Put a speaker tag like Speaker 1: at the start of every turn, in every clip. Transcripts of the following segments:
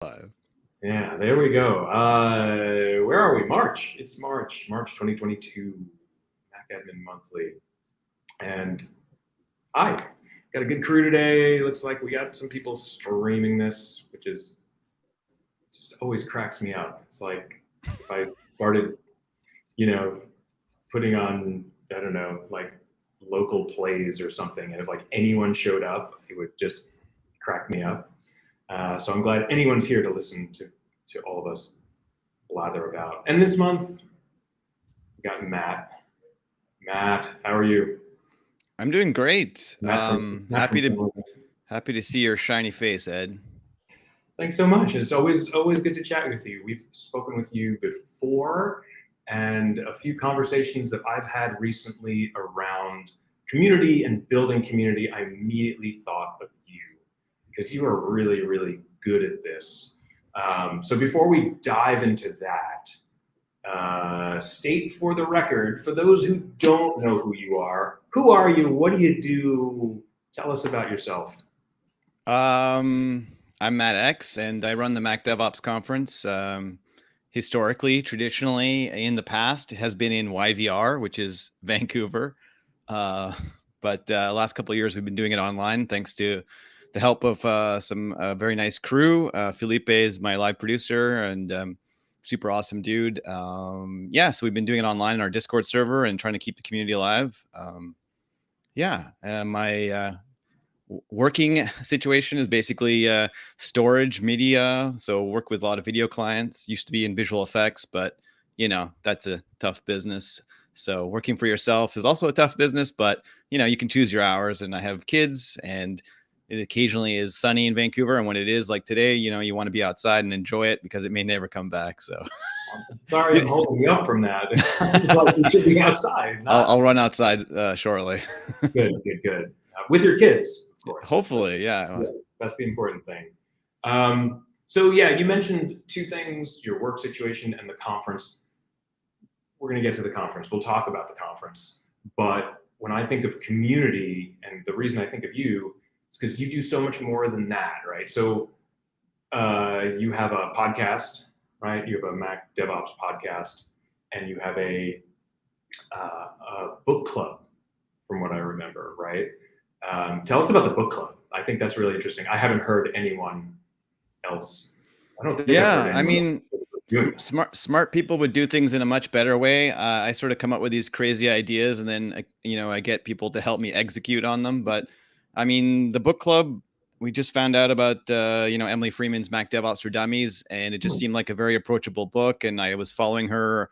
Speaker 1: Five.
Speaker 2: Yeah, there we go. Where are we? March. It's March 2022, MacAdmin Monthly. And hi, got a good crew today. Looks like we got some people streaming this, which is just always cracks me up. It's like if I started, you know, putting on, I don't know, like local plays or something, and if like anyone showed up, it would just crack me up. So I'm glad anyone's here to listen to all of us blather about. And this month, we got Matt. Matt, how are you?
Speaker 1: I'm doing great.
Speaker 2: Matt from Florida.
Speaker 1: Happy to see your shiny face, Ed.
Speaker 2: Thanks so much. It's always good to chat with you. We've spoken with you before, and a few conversations that I've had recently around community and building community. I immediately thought of you because you are really good at this. So before we dive into that, state for the record, for those who don't know who you are, who are you? What do you do? Tell us about yourself.
Speaker 1: I'm Matt X, and I run the Mac DevOps conference. Traditionally, in the past, it has been in YVR, which is Vancouver. But last couple of years, we've been doing it online, thanks to the help of some very nice crew. Felipe is my live producer, and super awesome dude. So we've been doing it online in our Discord server and trying to keep the community alive. My working situation is basically storage media. So work with a lot of video clients. Used to be in visual effects, but that's a tough business. So working for yourself is also a tough business, but you can choose your hours. And I have kids, and it occasionally is sunny in Vancouver. And when it is like today, you want to be outside and enjoy it because it may never come back. So
Speaker 2: Sorry, I'm holding you up from that. It sounds like you should be outside.
Speaker 1: I'll run outside shortly.
Speaker 2: Good. With your kids, of course.
Speaker 1: Hopefully, yeah.
Speaker 2: That's the important thing. So yeah, you mentioned two things: your work situation and the conference. We're going to get to the conference. We'll talk about the conference. But when I think of community, and the reason I think of you is because you do so much more than that, right? So you have a podcast, right? You have a Mac DevOps podcast, and you have a book club, from what I remember, right? Tell us about the book club. I think that's really interesting. I haven't heard anyone else. I don't think.
Speaker 1: Yeah, I mean, smart people would do things in a much better way. I sort of come up with these crazy ideas, and then I get people to help me execute on them. But I mean, the book club, we just found out about Emily Freeman's Mac DevOps for Dummies, and it just seemed like a very approachable book. And I was following her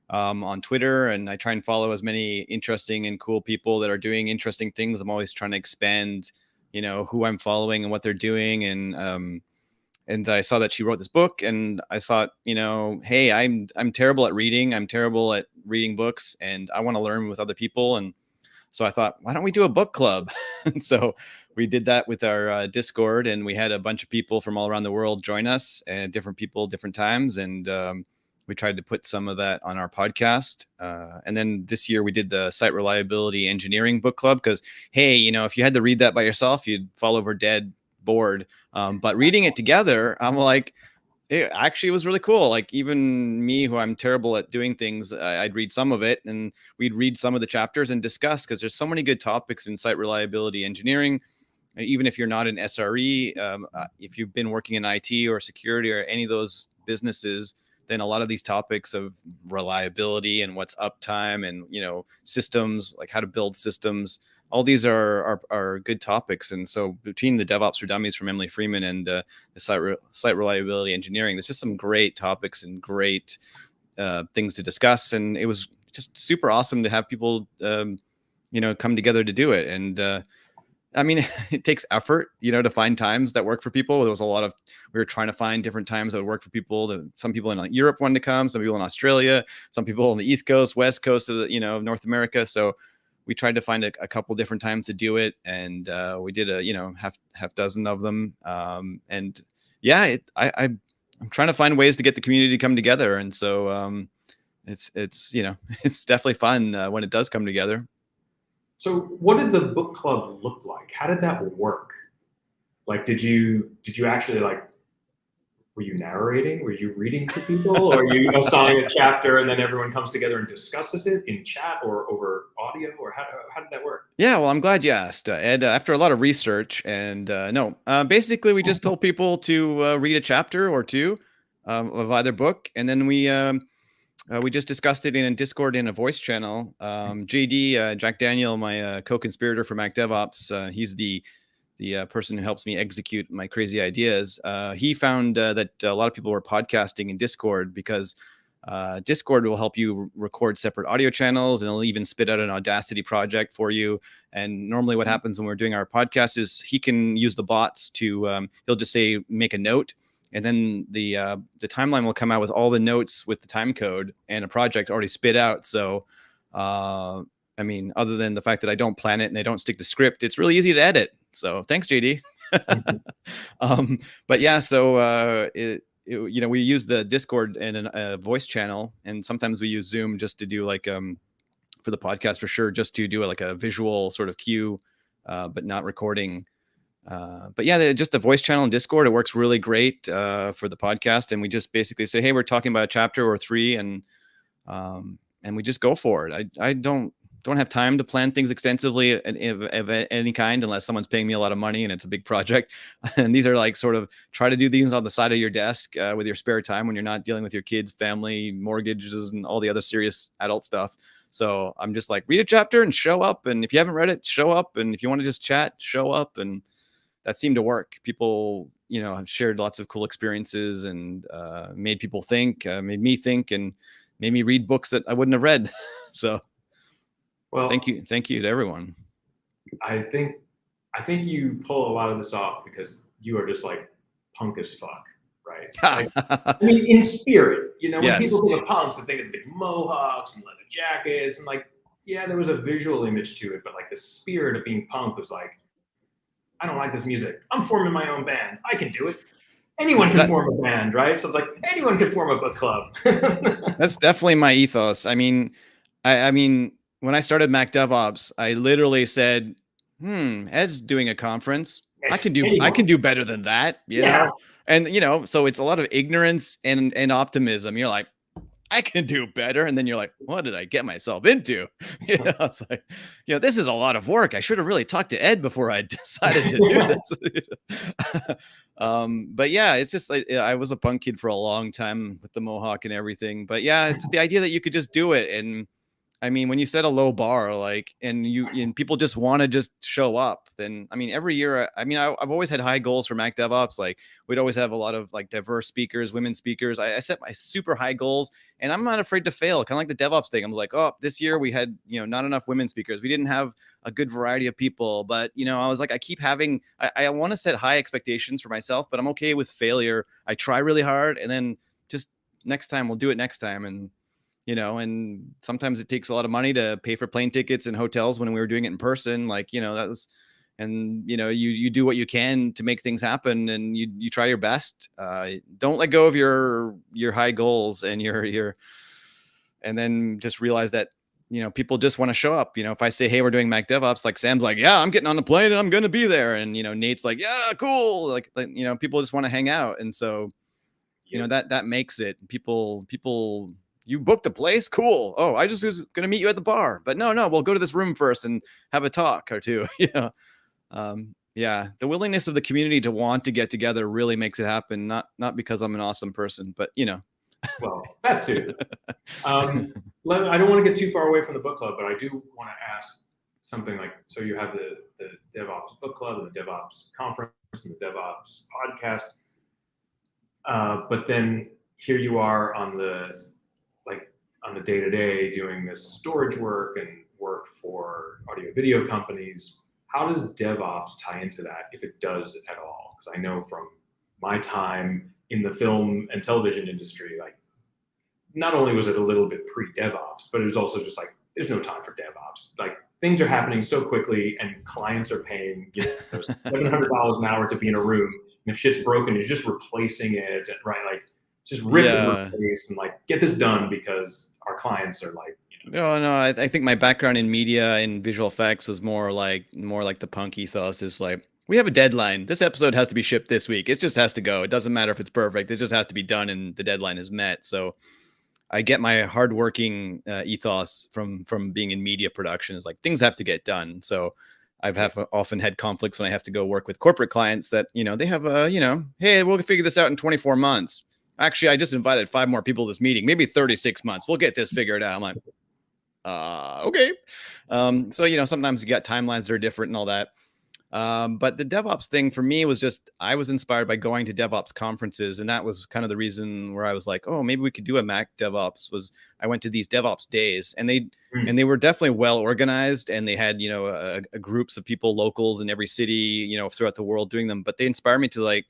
Speaker 1: on Twitter, and I try and follow as many interesting and cool people that are doing interesting things. I'm always trying to expand, who I'm following and what they're doing. And I saw that she wrote this book, and I thought, hey, I'm terrible at reading. I'm terrible at reading books, and I want to learn with other people. And so I thought, why don't we do a book club? And so we did that with our Discord, and we had a bunch of people from all around the world join us, and different people, different times. And we tried to put some of that on our podcast. And then this year we did the Site Reliability Engineering Book Club because, hey, if you had to read that by yourself, you'd fall over dead bored. But reading it together, I'm like, it actually was really cool. Like even me, who I'm terrible at doing things, I'd read some of it, and we'd read some of the chapters and discuss, because there's so many good topics in site reliability engineering. Even if you're not an SRE, if you've been working in IT or security or any of those businesses, then a lot of these topics of reliability and what's uptime and systems, like how to build systems, all these are good topics. And so between the DevOps for Dummies from Emily Freeman and the site reliability engineering, there's just some great topics and great things to discuss. And it was just super awesome to have people, come together to do it. And I mean, it takes effort, to find times that work for people. There was we were trying to find different times that would work for people. Some people in Europe wanted to come, some people in Australia, some people on the East Coast, West Coast of North America. So we tried to find a couple different times to do it, and we did a half dozen of them. I'm trying to find ways to get the community to come together, and so it's it's definitely fun when it does come together.
Speaker 2: So what did the book club look like? How did that work? Like, did you actually like were you narrating? Were you reading to people, or you assign a chapter and then everyone comes together and discusses it in chat or over audio, or how did that work?
Speaker 1: Yeah, well, I'm glad you asked, Ed. After a lot of research, and no, basically, we just told people to read a chapter or two of either book, and then we just discussed it in a Discord in a voice channel. JD, Jack Daniel, my co-conspirator for Mac DevOps, he's the person who helps me execute my crazy ideas. He found that a lot of people were podcasting in Discord because Discord will help you record separate audio channels, and it'll even spit out an Audacity project for you. And normally, what happens when we're doing our podcast is he can use the bots to he'll just say make a note, and then the timeline will come out with all the notes with the time code and a project already spit out. So I mean, other than the fact that I don't plan it and I don't stick to script, it's really easy to edit. So thanks, JD. But yeah, so you know, we use the Discord and a voice channel, and sometimes we use Zoom just to do like for the podcast for sure, just to do like a visual sort of cue, but not recording. But yeah, just the voice channel in Discord, it works really great for the podcast, and we just basically say, hey, we're talking about a chapter or three, and we just go for it. I don't have time to plan things extensively of any kind unless someone's paying me a lot of money and it's a big project. And these are like sort of try to do these on the side of your desk with your spare time when you're not dealing with your kids, family, mortgages, and all the other serious adult stuff. So I'm just like, read a chapter and show up. And if you haven't read it, show up. And if you want to just chat, show up. And that seemed to work. People, you know, have shared lots of cool experiences and made people think, made me think, and made me read books that I wouldn't have read. So well, thank you to everyone.
Speaker 2: I think you pull a lot of this off because you are just like punk as fuck, right? Like, I mean, in spirit, you know, when people think of punks, they think of big mohawks and leather jackets, and like, yeah, there was a visual image to it, but like the spirit of being punk was like, I don't like this music. I'm forming my own band. I can do it. Anyone can form a band, right? So it's like anyone can form a book club.
Speaker 1: That's definitely my ethos. I mean, I mean, when I started Mac DevOps, I literally said, Ed's doing a conference. I can do better than that, you know? And, you know, so it's a lot of ignorance and optimism. You're like, I can do better. And then you're like, what did I get myself into? You know, it's like, you know, this is a lot of work. I should have really talked to Ed before I decided to do this. But yeah, it's just like, I was a punk kid for a long time with the mohawk and everything. But yeah, it's the idea that you could just do it. And I mean, when you set a low bar, like, and people just want to just show up, then, I mean, every year, I mean, I've always had high goals for Mac DevOps. Like, we'd always have a lot of like diverse speakers, women speakers. I set my super high goals, and I'm not afraid to fail. Kind of like the DevOps thing. I'm like, oh, this year we had, you know, not enough women speakers. We didn't have a good variety of people, but, you know, I was like, I keep having, I want to set high expectations for myself, but I'm okay with failure. I try really hard, and then just next time we'll do it next time. And, you know, and sometimes it takes a lot of money to pay for plane tickets and hotels when we were doing it in person. Like, you know, that was, and, you know, you do what you can to make things happen, and you try your best. Don't let go of your high goals and and then just realize that, you know, people just want to show up. You know, if I say, hey, we're doing Mac DevOps, like Sam's like, yeah, I'm getting on the plane and I'm going to be there. And, you know, Nate's like, yeah, cool. Like, you know, people just want to hang out. And so, you know, that makes it people, you booked a place? Cool. Oh, I just was going to meet you at the bar. But no, we'll go to this room first and have a talk or two. You know, yeah, the willingness of the community to want to get together really makes it happen. Not because I'm an awesome person, but, you know.
Speaker 2: Well, that too. I don't want to get too far away from the book club, but I do want to ask something like, so you have the DevOps book club and the DevOps conference and the DevOps podcast. But then here you are on the day-to-day doing this storage work and work for audio video companies. How does DevOps tie into that, if it does at all? Because I know from my time in the film and television industry, like, not only was it a little bit pre-DevOps, but it was also just like, there's no time for DevOps. Like, things are happening so quickly, and clients are paying, you know, $700 an hour to be in a room. And if shit's broken, you're just replacing it, right? Like, just rip and replace and like get this done because our clients are like, you know.
Speaker 1: No, I think my background in media and visual effects was more like the punk ethos. Is like, We have a deadline. This episode has to be shipped this week. It just has to go. It doesn't matter if it's perfect. It just has to be done, and the deadline is met. So I get my hardworking ethos from being in media production. Is like things have to get done. So often had conflicts when I have to go work with corporate clients that they have hey, we'll figure this out in 24 months. Actually, I just invited 5 more people to this meeting. Maybe 36 months. We'll get this figured out. I'm like, okay. So sometimes you got timelines that are different and all that. But the DevOps thing for me was just, I was inspired by going to DevOps conferences. And that was kind of the reason where I was like, oh, maybe we could do a Mac DevOps. Was I went to these DevOps days, and they were definitely well organized, and they had, a groups of people, locals in every city, throughout the world doing them. But they inspired me to, like,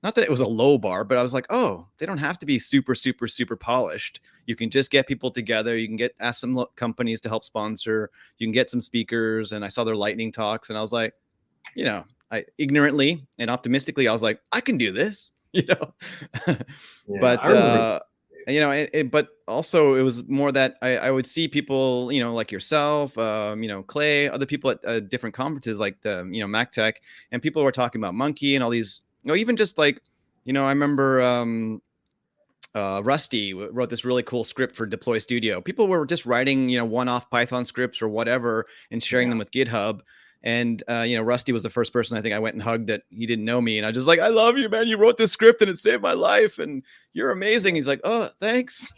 Speaker 1: not that it was a low bar, but I was like, oh, they don't have to be super, super, super polished. You can just get people together. You can ask some companies to help sponsor. You can get some speakers. And I saw their lightning talks, and I was like, I ignorantly and optimistically, I was like, I can do this,
Speaker 2: Yeah,
Speaker 1: but, but also it was more that I would see people, like yourself, Clay, other people at different conferences, like the, Mac Tech, and people were talking about Monkey and all these, even just like, I remember, Rusty wrote this really cool script for Deploy Studio. People were just writing, one-off Python scripts or whatever and sharing them with GitHub. And, Rusty was the first person I think I went and hugged that he didn't know me. And I just like, I love you, man. You wrote this script and it saved my life. And you're amazing. He's like, oh, thanks.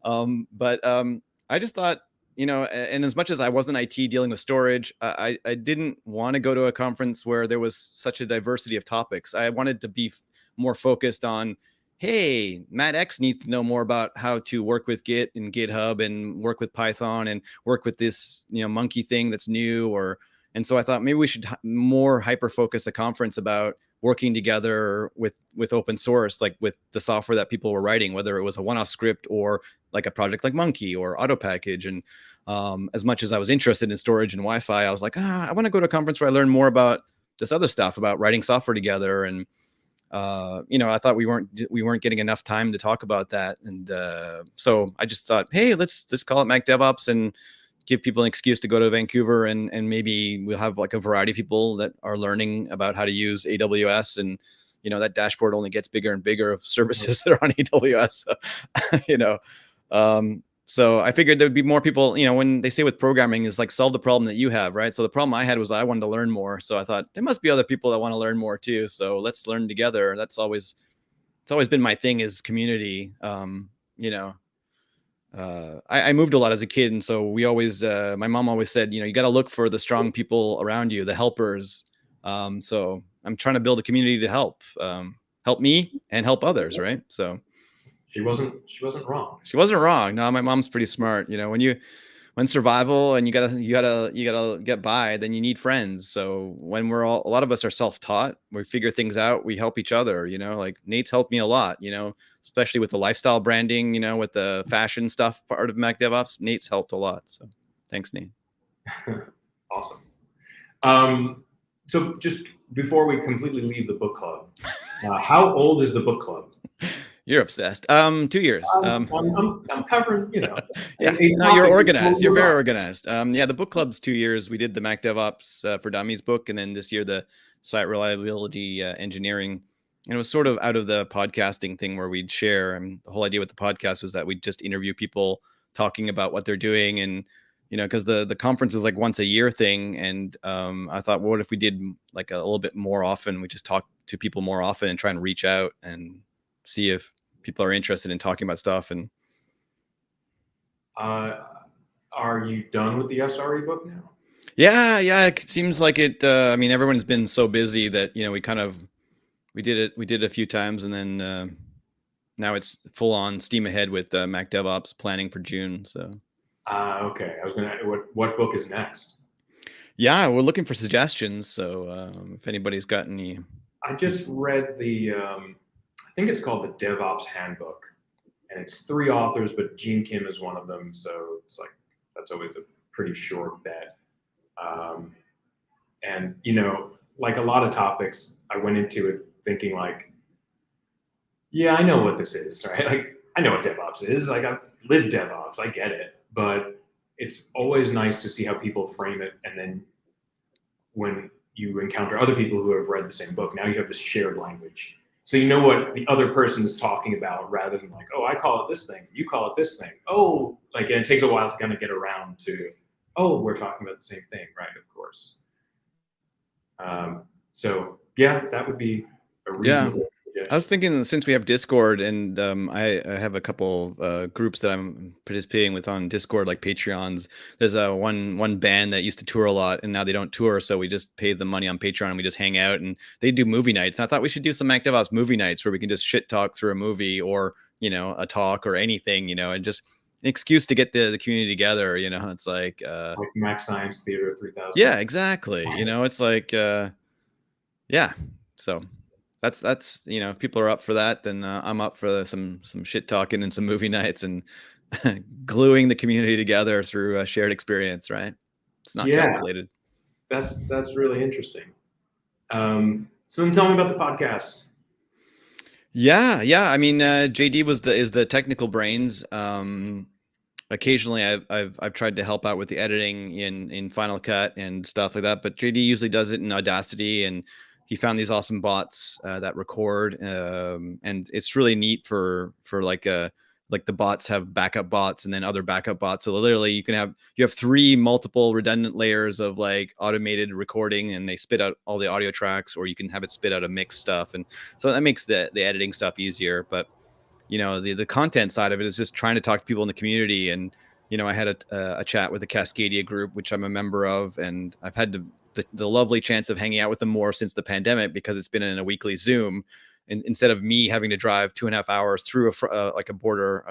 Speaker 1: But I just thought, and as much as I wasn't IT dealing with storage, I didn't want to go to a conference where there was such a diversity of topics. I wanted to be more focused on, hey, Matt X needs to know more about how to work with Git and GitHub and work with Python and work with this, Monkey thing that's new. And so I thought maybe we should more hyper focus a conference about working together with open source, like with the software that people were writing, whether it was a one-off script or like a project like Monkey or Auto Package. And as much as I was interested in storage and Wi-Fi, I was like, I want to go to a conference where I learn more about this other stuff, about writing software together. And I thought we weren't getting enough time to talk about that. And so I just thought, hey, let's call it Mac DevOps and give people an excuse to go to Vancouver, and maybe we'll have like a variety of people that are learning about how to use AWS, and that dashboard only gets bigger and bigger of services that are on AWS. So I figured there'd be more people, when they say with programming is like solve the problem that you have, right? So the problem I had was I wanted to learn more. So I thought there must be other people that want to learn more too. So let's learn together. It's always been my thing, is community. I moved a lot as a kid, and so we always, my mom always said, you got to look for the strong people around you, the helpers. So I'm trying to build a community to help me and help others, right? So
Speaker 2: she wasn't wrong.
Speaker 1: She wasn't wrong. No, my mom's pretty smart. When survival and you gotta get by, then you need friends. So when a lot of us are self-taught, we figure things out, we help each other, like Nate's helped me a lot, especially with the lifestyle branding, with the fashion stuff part of Mac DevOps. Nate's helped a lot. So thanks, Nate.
Speaker 2: Awesome. So just before we completely leave the book club, how old is the book club?
Speaker 1: You're obsessed. 2 years.
Speaker 2: I'm covering,
Speaker 1: Yeah, no, you're organized. You're very organized. The book club's 2 years. We did the Mac DevOps for Dummies book, and then this year the site reliability engineering. And it was sort of out of the podcasting thing where we'd share. And the whole idea with the podcast was that we'd just interview people talking about what they're doing, and because the conference is like once a year thing. And I thought, well, what if we did like a little bit more often? We just talk to people more often and try and reach out and see if people are interested in talking about stuff. And
Speaker 2: are you done with the SRE book now?
Speaker 1: Yeah, it seems like it. Everyone's been so busy that we did it a few times, and then now it's full on steam ahead with Mac DevOps planning for June. So
Speaker 2: okay, I was gonna. What book is next?
Speaker 1: Yeah, we're looking for suggestions. So if anybody's got any,
Speaker 2: I just read the. I think it's called the DevOps Handbook, and it's 3 authors, but Gene Kim is one of them. So it's like, that's always a pretty short bet. And, like a lot of topics, I went into it thinking like, yeah, I know what this is, right? Like, I know what DevOps is. Like, I've lived DevOps. I get it. But it's always nice to see how people frame it. And then when you encounter other people who have read the same book. Now you have this shared language. So you know what the other person is talking about rather than like, oh, I call it this thing, you call it this thing. Oh, like, and it takes a while to kind of get around to, oh, we're talking about the same thing, right? Of course. So yeah, that would be a reasonable
Speaker 1: I was thinking, since we have Discord, and I have a couple groups that I'm participating with on Discord, like Patreons. There's one band that used to tour a lot, and now they don't tour, so we just pay them money on Patreon, and we just hang out, and they do movie nights. And I thought we should do some MacDevOps movie nights where we can just shit talk through a movie, or a talk or anything, and just an excuse to get the community together. It's like
Speaker 2: Mac Science Theater 3000.
Speaker 1: Yeah, exactly. It's like yeah. So that's if people are up for that, then I'm up for some shit talking and some movie nights and gluing the community together through a shared experience, right? It's not calculated.
Speaker 2: That's really interesting. So then tell me about the podcast.
Speaker 1: Yeah. I mean, JD is the technical brains. Occasionally I've tried to help out with the editing in Final Cut and stuff like that, but JD usually does it in Audacity, and he found these awesome bots that record, and it's really neat for like the bots have backup bots and then other backup bots. So literally you have three multiple redundant layers of like automated recording, and they spit out all the audio tracks, or you can have it spit out a mixed stuff, and so that makes the editing stuff easier. But the content side of it is just trying to talk to people in the community. And I had a chat with the Cascadia group, which I'm a member of, and I've had the lovely chance of hanging out with them more since the pandemic, because it's been in a weekly Zoom, and instead of me having to drive 2.5 hours through like a border,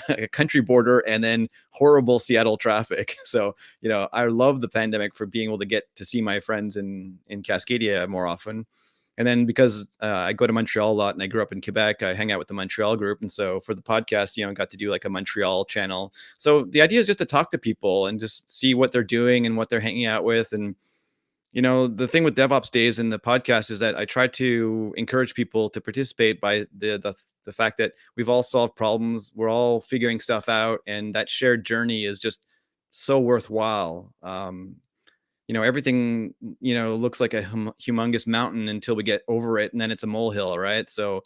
Speaker 1: a country border, and then horrible Seattle traffic. So I love the pandemic for being able to get to see my friends in Cascadia more often. And then because I go to Montreal a lot and I grew up in Quebec, I hang out with the Montreal group. And so for the podcast, I got to do like a Montreal channel. So the idea is just to talk to people and just see what they're doing and what they're hanging out with. And, the thing with DevOps Days and the podcast is that I try to encourage people to participate by the fact that we've all solved problems. We're all figuring stuff out. And that shared journey is just so worthwhile. Everything, looks like a humongous mountain until we get over it, and then it's a molehill, right? So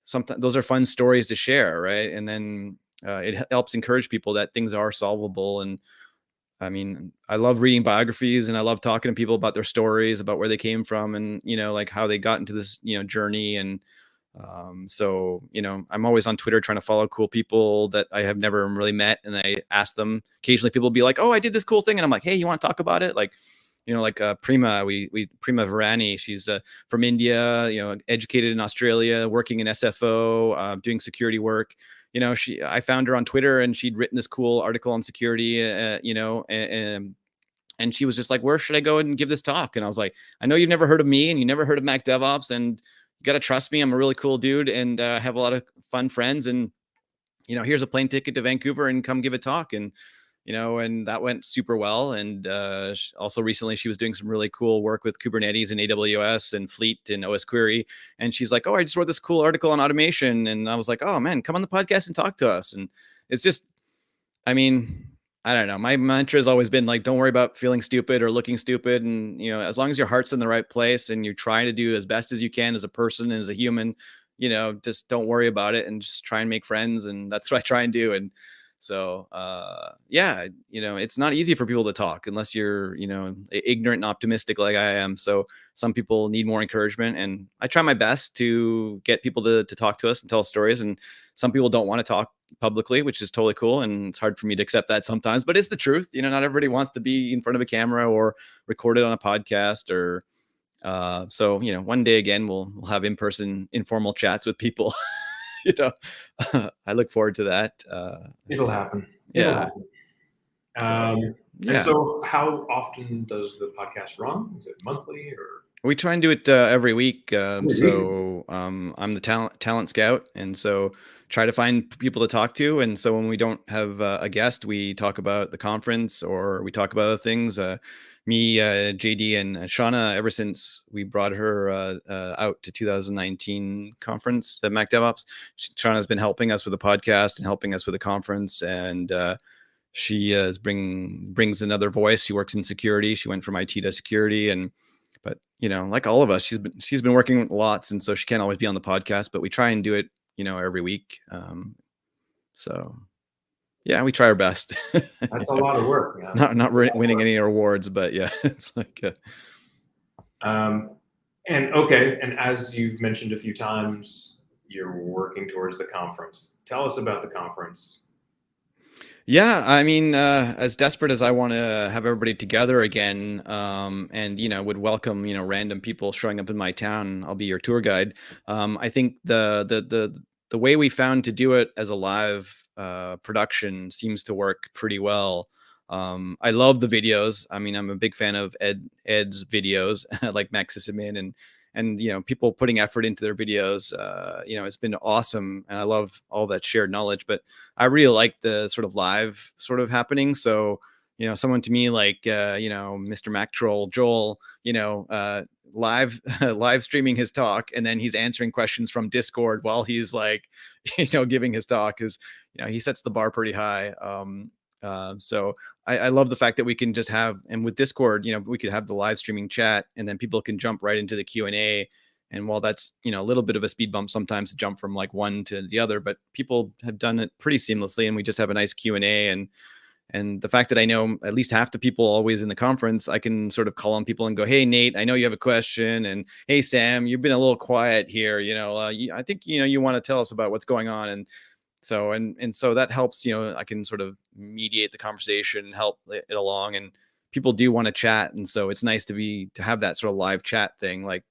Speaker 1: sometimes those are fun stories to share, right? And then it helps encourage people that things are solvable. And I mean, I love reading biographies, and I love talking to people about their stories, about where they came from, and like how they got into this journey. And so I'm always on Twitter trying to follow cool people that I have never really met, and I ask them. Occasionally people will be like, oh, I did this cool thing, and I'm like, hey, you want to talk about it? Like Prima, Prima Varani, she's from India, educated in Australia, working in SFO, doing security work. I found her on Twitter, and she'd written this cool article on security, and she was just like, where should I go and give this talk? And I was like, I know you've never heard of me, and you never heard of Mac DevOps, and you got to trust me. I'm a really cool dude, and have a lot of fun friends. And, here's a plane ticket to Vancouver, and come give a talk. And and that went super well. And also recently she was doing some really cool work with Kubernetes and AWS and Fleet and OS Query. And she's like, oh, I just wrote this cool article on automation. And I was like, oh man, come on the podcast and talk to us. And it's just, I mean, I don't know. My mantra has always been like, don't worry about feeling stupid or looking stupid. And, as long as your heart's in the right place and you're trying to do as best as you can as a person and as a human, just don't worry about it and just try and make friends. And that's what I try and do. And so, yeah, it's not easy for people to talk unless you're, ignorant and optimistic like I am. So some people need more encouragement, and I try my best to get people to talk to us and tell stories. And some people don't want to talk publicly, which is totally cool. And it's hard for me to accept that sometimes, but it's the truth. Not everybody wants to be in front of a camera or recorded on a podcast or, so, one day again, we'll have in-person informal chats with people. I look forward to that.
Speaker 2: It'll happen.
Speaker 1: Yeah.
Speaker 2: And so how often does the podcast run? Is it monthly or?
Speaker 1: We try and do it every week. I'm the talent scout, and so try to find people to talk to. And so when we don't have a guest, we talk about the conference or we talk about other things. Me, JD, and Shauna, ever since we brought her out to 2019 conference at Mac DevOps, Shauna's been helping us with the podcast and helping us with the conference. And she brings another voice. She works in security. She went from IT to security, and But like all of us, she's been working lots, and so she can't always be on the podcast. But we try and do it, every week. So yeah, we try our best.
Speaker 2: That's a lot of work, man.
Speaker 1: Not
Speaker 2: That's a lot of
Speaker 1: winning
Speaker 2: work.
Speaker 1: any awards, but yeah, it's like
Speaker 2: Um, and okay, and as you've mentioned a few times, you're working towards the conference. Tell us about the conference.
Speaker 1: yeah. I mean, as desperate as I want to have everybody together again, and would welcome random people showing up in my town. I'll be your tour guide. I think the way we found to do it as a live production seems to work pretty well. I love the videos. I mean, I'm a big fan of Ed's videos, like Max Sissaman, and people putting effort into their videos. It's been awesome, and I love all that shared knowledge. But I really like the sort of live sort of happening. So, someone to me like, Mr. Mac Troll Joel, live live streaming his talk, and then he's answering questions from Discord while he's like, giving his talk, is, he sets the bar pretty high. So I love the fact that we can just have, and with Discord, we could have the live streaming chat, and then people can jump right into the Q&A. And while that's, a little bit of a speed bump sometimes to jump from like one to the other, but people have done it pretty seamlessly, and we just have a nice Q&A. And the fact that I know at least half the people always in the conference, I can sort of call on people and go, "Hey, Nate, I know you have a question." And, "Hey, Sam, you've been a little quiet here. I think, you want to tell us about what's going on." And so that helps, I can sort of mediate the conversation, help it along. And people do want to chat. And so it's nice to have that sort of live chat thing. Like,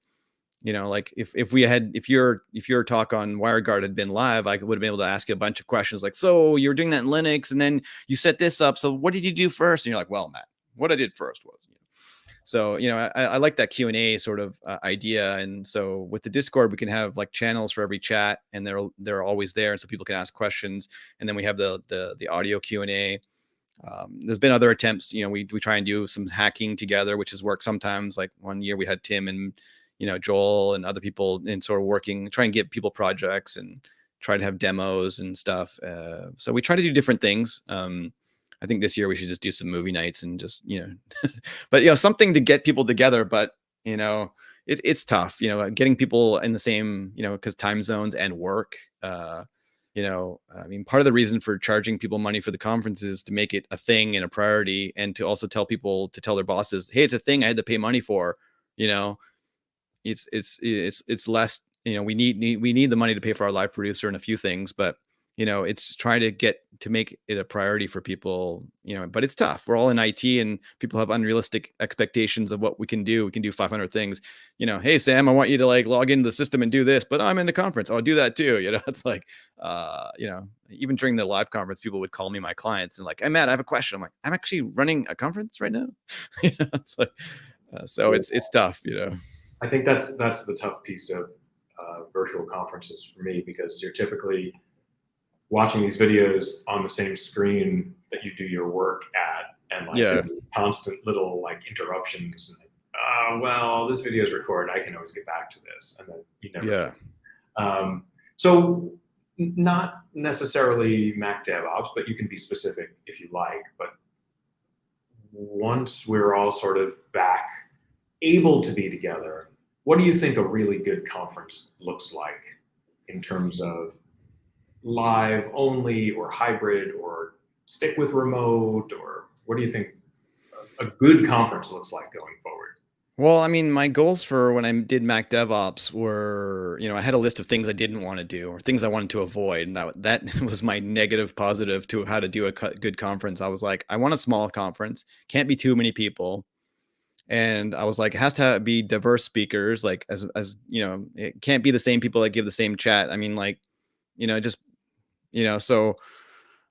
Speaker 1: like if your talk on WireGuard had been live, I would have been able to ask you a bunch of questions like, "So you're doing that in Linux, and then you set this up. So what did you do first?" And you're like, "Well, Matt, what I did first was." So, I like that Q&A sort of idea. And so with the Discord, we can have like channels for every chat, and they're always there. And so people can ask questions. And then we have the audio Q&A. There's been other attempts, we try and do some hacking together, which has worked sometimes. Like one year we had Tim and, Joel and other people in sort of working, try and get people projects and try to have demos and stuff. So we try to do different things. I think this year we should just do some movie nights and just, but something to get people together. But it's tough, getting people in the same, because time zones and work. I mean, part of the reason for charging people money for the conference is to make it a thing and a priority, and to also tell people to tell their bosses, "Hey, it's a thing I had to pay money for." You know, it's less. We need the money to pay for our live producer and a few things, but it's trying to get to make it a priority for people. But it's tough. We're all in IT, and people have unrealistic expectations of what we can do. We can do 500 things. "Hey, Sam, I want you to like log into the system and do this, but I'm in the conference. I'll do that too." It's like, even during the live conference, people would call me my clients and like, "Hey, Matt, I have a question." I'm like, "I'm actually running a conference right now." It's like, so it's tough.
Speaker 2: I think that's the tough piece of virtual conferences for me, because you're typically watching these videos on the same screen that you do your work at, and like
Speaker 1: Yeah.
Speaker 2: constant little like interruptions, and like, "Oh, well, this video is recorded. I can always get back to this," and then you never.
Speaker 1: Yeah.
Speaker 2: So not necessarily Mac DevOps, but you can be specific if you like. But once we're all sort of back able to be together, what do you think a really good conference looks like in terms of live only or hybrid, or stick with remote, or what do you think a good conference looks like going forward?
Speaker 1: Well, I mean, my goals for when I did Mac DevOps were, I had a list of things I didn't want to do or things I wanted to avoid. And that was my negative positive to how to do a good conference. I was like, I want a small conference, can't be too many people. And I was like, it has to be diverse speakers, like it can't be the same people that give the same chat. I mean, like, just, so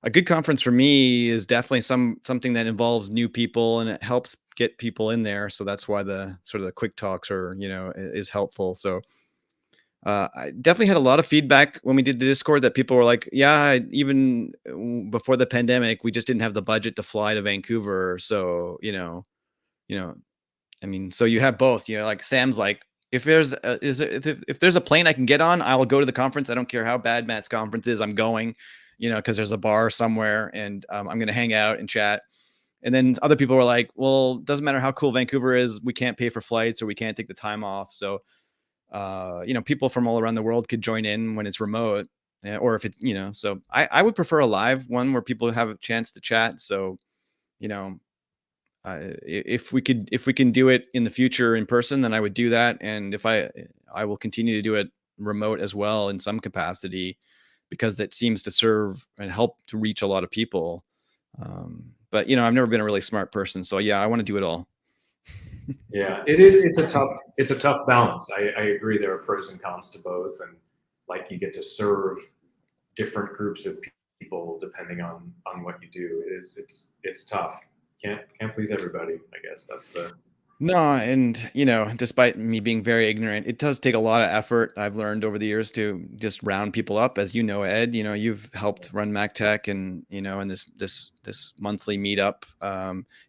Speaker 1: a good conference for me is definitely something that involves new people, and it helps get people in there. So that's why the sort of the quick talks are, is helpful. So I definitely had a lot of feedback when we did the Discord that people were like, "Yeah, even before the pandemic, we just didn't have the budget to fly to Vancouver." So, you know, I mean, so you have both, like Sam's like, if there's a plane I can get on, I'll go to the conference. I don't care how bad Matt's conference is. I'm going, because there's a bar somewhere, and I'm going to hang out and chat. And then other people were like, well, doesn't matter how cool Vancouver is, we can't pay for flights or we can't take the time off. So, people from all around the world could join in when it's remote, or if it's, so I would prefer a live one where people have a chance to chat. So, you know, if we can do it in the future in person, then I would do that. And if I will continue to do it remote as well in some capacity, because that seems to serve and help to reach a lot of people. But I've never been a really smart person, so yeah, I want to do it all.
Speaker 2: Yeah, it is. It's a tough balance. I agree. There are pros and cons to both, and like you get to serve different groups of people depending on what you do. It's tough. Can't please everybody. I guess that's the.
Speaker 1: No, and despite me being very ignorant, it does take a lot of effort. I've learned over the years to just round people up, as you know, Ed. You've helped run MacTech, and and this monthly meetup.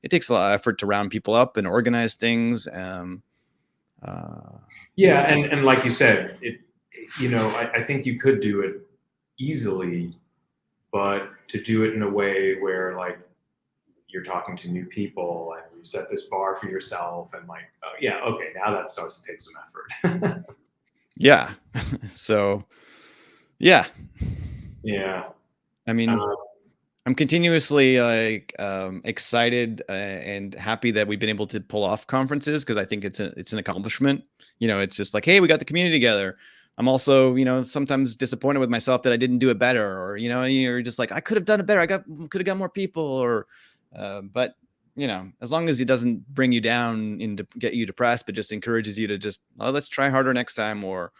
Speaker 1: It takes a lot of effort to round people up and organize things.
Speaker 2: Yeah, and like you said, I think you could do it easily, but to do it in a way where like you're talking to new people and you set this bar for yourself and like, oh, yeah, okay, now that starts to take some effort.
Speaker 1: Yeah. So, yeah.
Speaker 2: Yeah.
Speaker 1: I mean, I'm continuously excited and happy that we've been able to pull off conferences, because I think it's an accomplishment. It's just like, hey, we got the community together. I'm also, sometimes disappointed with myself that I didn't do it better, or you're just like, I could have done it better. Could have got more people, or but as long as it doesn't bring you down and get you depressed, but just encourages you to just, oh, let's try harder next time, or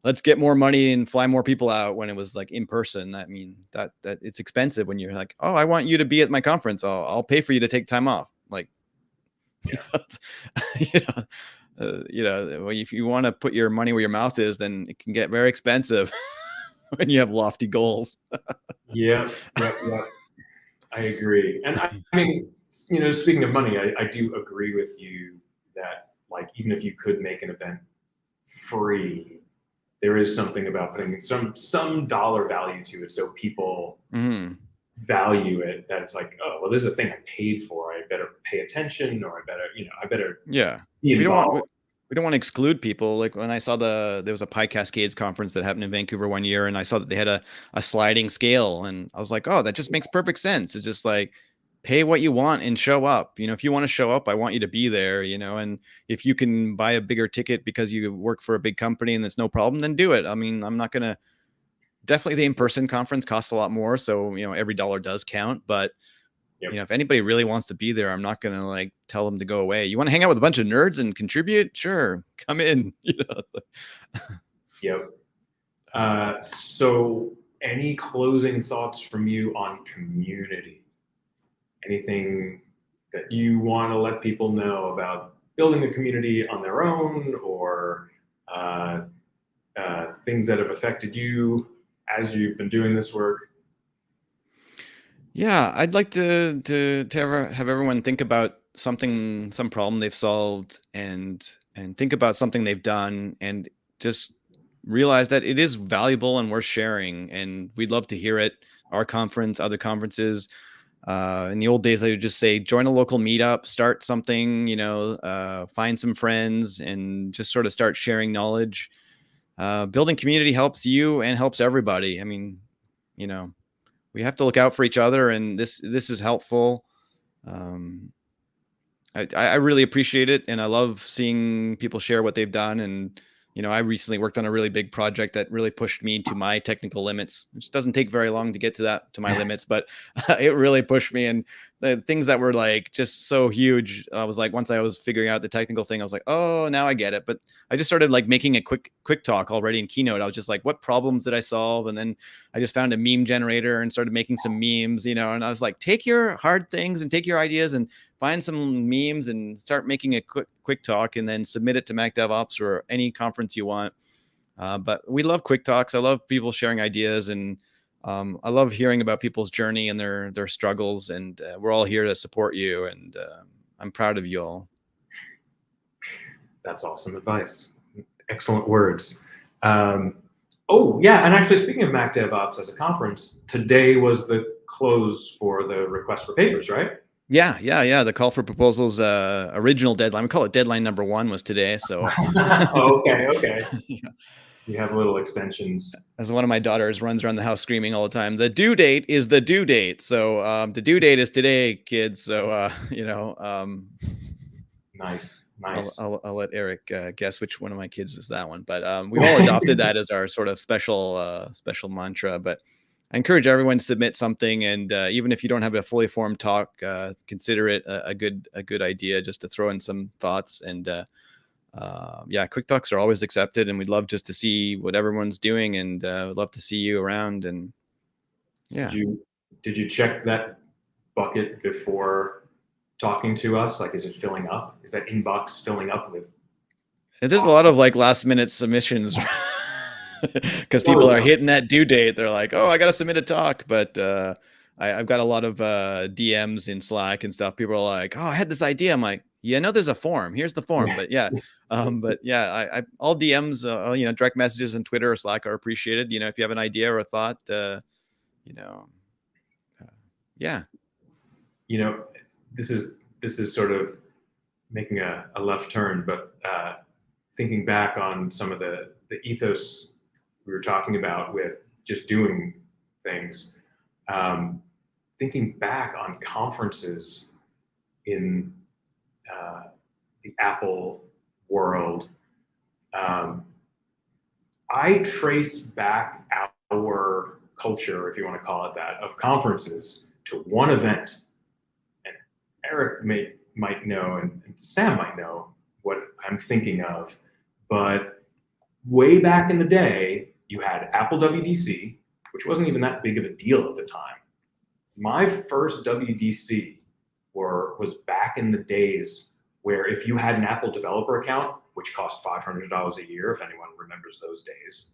Speaker 1: let's get more money and fly more people out when it was like in person. I mean, that it's expensive when you're like, oh, I want you to be at my conference. I'll pay for you to take time off. Like,
Speaker 2: yeah.
Speaker 1: If you want to put your money where your mouth is, then it can get very expensive when you have lofty goals.
Speaker 2: Yeah. I agree. And I mean, speaking of money, I do agree with you that like, even if you could make an event free, there is something about putting some dollar value to it, so people value it. That it's like, oh, well, this is a thing I paid for. I better pay attention, or I better
Speaker 1: yeah.
Speaker 2: be involved.
Speaker 1: We don't want to exclude people. Like when I saw there was a Pi Cascades conference that happened in Vancouver one year, and I saw that they had a sliding scale, and I was like, oh, that just makes perfect sense. It's just like, pay what you want and show up. If you want to show up, I want you to be there, and if you can buy a bigger ticket because you work for a big company and that's no problem, then do it. I mean, I'm not going to, definitely the in-person conference costs a lot more. So, every dollar does count, but
Speaker 2: Yep.
Speaker 1: if anybody really wants to be there, I'm not going to like tell them to go away. You want to hang out with a bunch of nerds and contribute? Sure. Come in,
Speaker 2: Yep. So any closing thoughts from you on community? Anything that you want to let people know about building a community on their own, or things that have affected you as you've been doing this work?
Speaker 1: Yeah, I'd like to have everyone think about some problem they've solved, and think about something they've done, and just realize that it is valuable and worth sharing. And we'd love to hear it. Our conference, other conferences. In the old days, I would just say, join a local meetup, start something, find some friends, and just sort of start sharing knowledge. Building community helps you and helps everybody. I mean, we have to look out for each other, and this is helpful. I really appreciate it, and I love seeing people share what they've done. And I recently worked on a really big project that really pushed me to my technical limits, which doesn't take very long to get to my limits, but it really pushed me. And the things that were like just so huge, I was like, once I was figuring out the technical thing, I was like, oh, now I get it. But I just started like making a quick talk already in Keynote. I was just like, what problems did I solve? And then I just found a meme generator and started making some memes, and I was like, take your hard things and take your ideas and find some memes and start making a quick talk, and then submit it to MacDevOps or any conference you want. But we love quick talks. I love people sharing ideas, and I love hearing about people's journey and their struggles. And we're all here to support you. And I'm proud of you all.
Speaker 2: That's awesome advice. Excellent words. Oh yeah, and actually, speaking of MacDevOps as a conference, today was the close for the request for papers, right?
Speaker 1: Yeah. The call for proposals original deadline, we call it deadline number 1, was today. So
Speaker 2: Oh, okay.
Speaker 1: yeah.
Speaker 2: You have little extensions.
Speaker 1: As one of my daughters runs around the house screaming all the time, the due date is the due date. So the due date is today, kids. So
Speaker 2: Nice.
Speaker 1: I'll let Eric guess which one of my kids is that one. But we've all adopted that as our sort of special mantra. But I encourage everyone to submit something, and even if you don't have a fully formed talk, consider it a good idea just to throw in some thoughts. And quick talks are always accepted, and we'd love just to see what everyone's doing, and we'd love to see you around. And yeah,
Speaker 2: did you check that bucket before talking to us? Like, is it filling up? Is that inbox filling up with?
Speaker 1: there's a lot of like last minute submissions because people are hitting that due date. They're like, oh, I got to submit a talk. But I've got a lot of DMs in Slack and stuff. People are like, oh, I had this idea. I'm like, yeah, no, there's a form. Here's the form. But yeah, I all DMs, direct messages and Twitter or Slack are appreciated. If you have an idea or a thought, yeah.
Speaker 2: This is sort of making a left turn, but thinking back on some of the ethos we were talking about with just doing things, thinking back on conferences in the Apple world, I trace back our culture, if you want to call it that, of conferences to one event. And Eric might know, and Sam might know what I'm thinking of. But way back in the day, you had Apple WDC, which wasn't even that big of a deal at the time. My first WDC was back in the days where if you had an Apple developer account, which cost $500 a year, if anyone remembers those days,